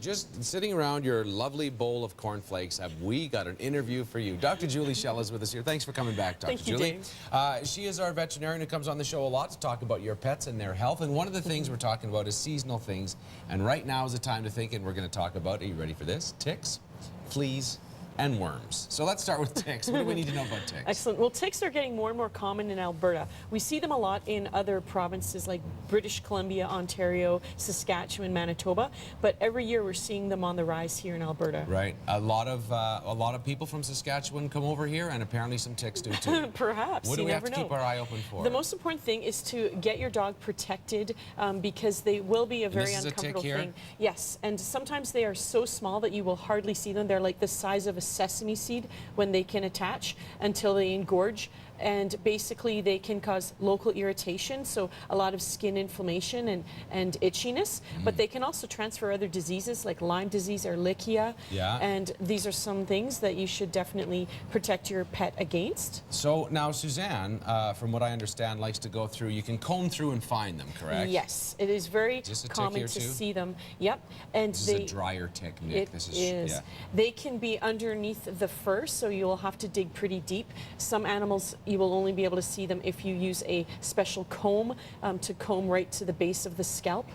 just sitting around your lovely bowl of cornflakes, have we got an interview for you. Dr. Julie Schell is with us here. Thanks for coming back, Dr. Thank you, Julie. James. She is our veterinarian who comes on the show a lot to talk about your pets and their health. And one of the things we're talking about is seasonal things. And right now is the time to think, and we're going to talk about, are you ready for this? Ticks, fleas, and worms. So let's start with ticks. What do we need to know about ticks? Excellent. Well, ticks are getting more and more common in Alberta. We see them a lot in other provinces like British Columbia, Ontario, Saskatchewan, Manitoba, but every year we're seeing them on the rise here in Alberta. Right. A lot of people from Saskatchewan come over here, and apparently some ticks do too. Perhaps. What do you we have never to know. keep our eye open for? The most important thing is to get your dog protected because they will be a very this is a uncomfortable tick here? thing. Yes, and sometimes they are so small that you will hardly see them. They're like the size of a sesame seed when they can attach until they engorge, and basically they can cause local irritation, so a lot of skin inflammation and itchiness, but they can also transfer other diseases like Lyme disease or Ehrlichia, and these are some things that you should definitely protect your pet against. So now Suzanne, from what I understand, likes to go through, you can comb through and find them, correct? Yes, it is very common to see them. Yep. And this is a drier tick, Nick. This is. Yeah. They can be underneath the fur, so you'll have to dig pretty deep. Some animals, you will only be able to see them if you use a special comb to comb right to the base of the scalp.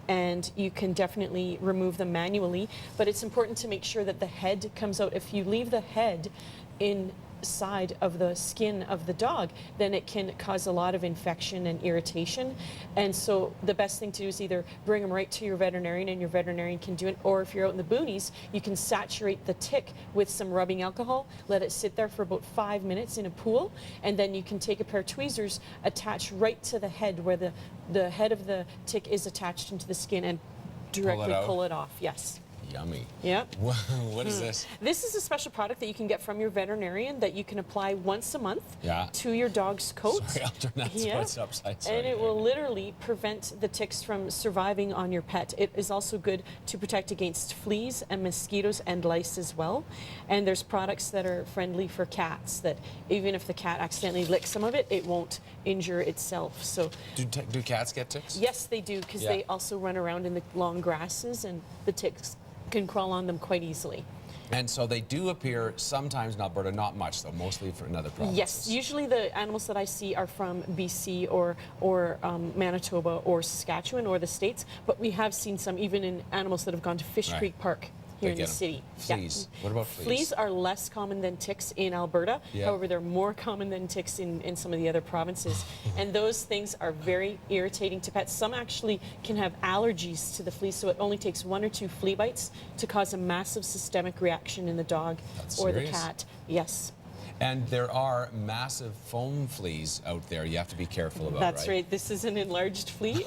And you can definitely remove them manually, but it's important to make sure that the head comes out. If you leave the head inside of the skin of the dog, then it can cause a lot of infection and irritation. And so the best thing to do is either bring them right to your veterinarian and your veterinarian can do it, or if you're out in the boonies, you can saturate the tick with some rubbing alcohol, let it sit there for about 5 minutes in a pool, and then you can take a pair of tweezers, attach right to the head where the head of the tick is attached into the skin, and directly pull it off. Yes. Yummy. Yep. What is this? This is a special product that you can get from your veterinarian that you can apply once a month to your dog's coat. Sorry, I'll turn that so it's upside down. And it will literally prevent the ticks from surviving on your pet. It is also good to protect against fleas and mosquitoes and lice as well. And there's products that are friendly for cats that even if the cat accidentally licks some of it, it won't injure itself. So do cats get ticks? Yes, they do, because they also run around in the long grasses and the ticks can crawl on them quite easily. And so they do appear sometimes in Alberta, not much though, mostly for another provinces. Yes, usually the animals that I see are from BC or Manitoba or Saskatchewan or the States, but we have seen some even in animals that have gone to Fish Creek Park here in the city. Fleas. What about fleas? Fleas are less common than ticks in Alberta. However, they're more common than ticks in some of the other provinces. And those things are very irritating to pets. Some actually can have allergies to the fleas, so it only takes 1 or 2 flea bites to cause a massive systemic reaction in the dog or the cat. Yes. And there are massive foam fleas out there you have to be careful about, That's right. This is an enlarged flea,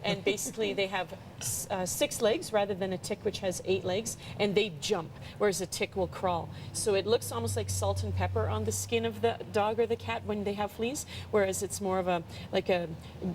and basically they have 6 legs rather than a tick which has 8 legs, and they jump, whereas a tick will crawl. So it looks almost like salt and pepper on the skin of the dog or the cat when they have fleas, whereas it's more of a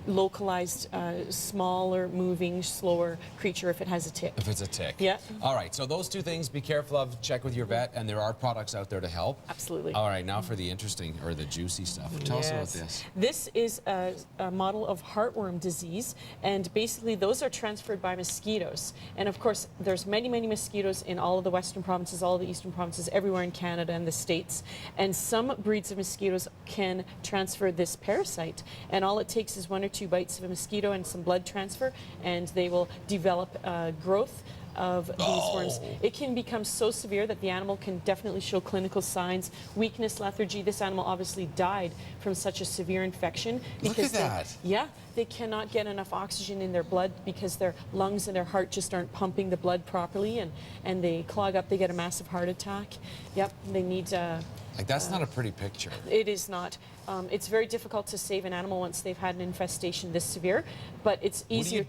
localized, smaller, moving, slower creature if it has a tick. If it's a tick. Yeah. All right, so those 2 things, be careful of, check with your vet, and there are products out there to help. Absolutely. All right, now for the interesting, or the juicy stuff. Tell us about this. This is a model of heartworm disease, and basically those are transferred by mosquitoes. And of course, there's many, many mosquitoes in all of the western provinces, all of the eastern provinces, everywhere in Canada and the States. And some breeds of mosquitoes can transfer this parasite. And all it takes is 1 or 2 bites of a mosquito and some blood transfer, and they will develop growth of these worms. It can become so severe that the animal can definitely show clinical signs, weakness, lethargy. This animal obviously died from such a severe infection because they cannot get enough oxygen in their blood because their lungs and their heart just aren't pumping the blood properly, and they clog up. They get a massive heart attack. Yep, they need like that's not a pretty picture. It is not. It's very difficult to save an animal once they've had an infestation this severe, but it's easier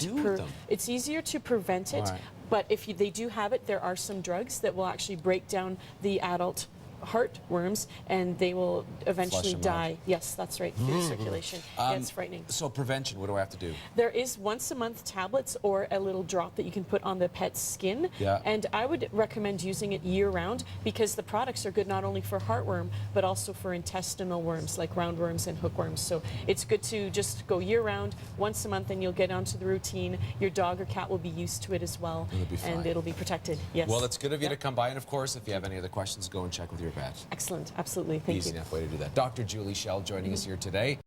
it's easier to prevent it. But if they do have it, there are some drugs that will actually break down the adult heartworms, and they will eventually 'em out. die. Yes, that's right, through circulation. Yeah, it's frightening. So prevention, what do I have to do? There is once a month tablets or a little drop that you can put on the pet's skin. Yeah. And I would recommend using it year round because the products are good not only for heartworm, but also for intestinal worms like roundworms and hookworms. So it's good to just go year round, once a month, and you'll get onto the routine. Your dog or cat will be used to it as well. It'll be fine. And it'll be protected. Yes. Well, it's good of you to come by. And of course, if you have any other questions, go and check with your vet. Excellent. Absolutely. Thank Easy you. enough way to do that. Dr. Julie Schell joining us here today.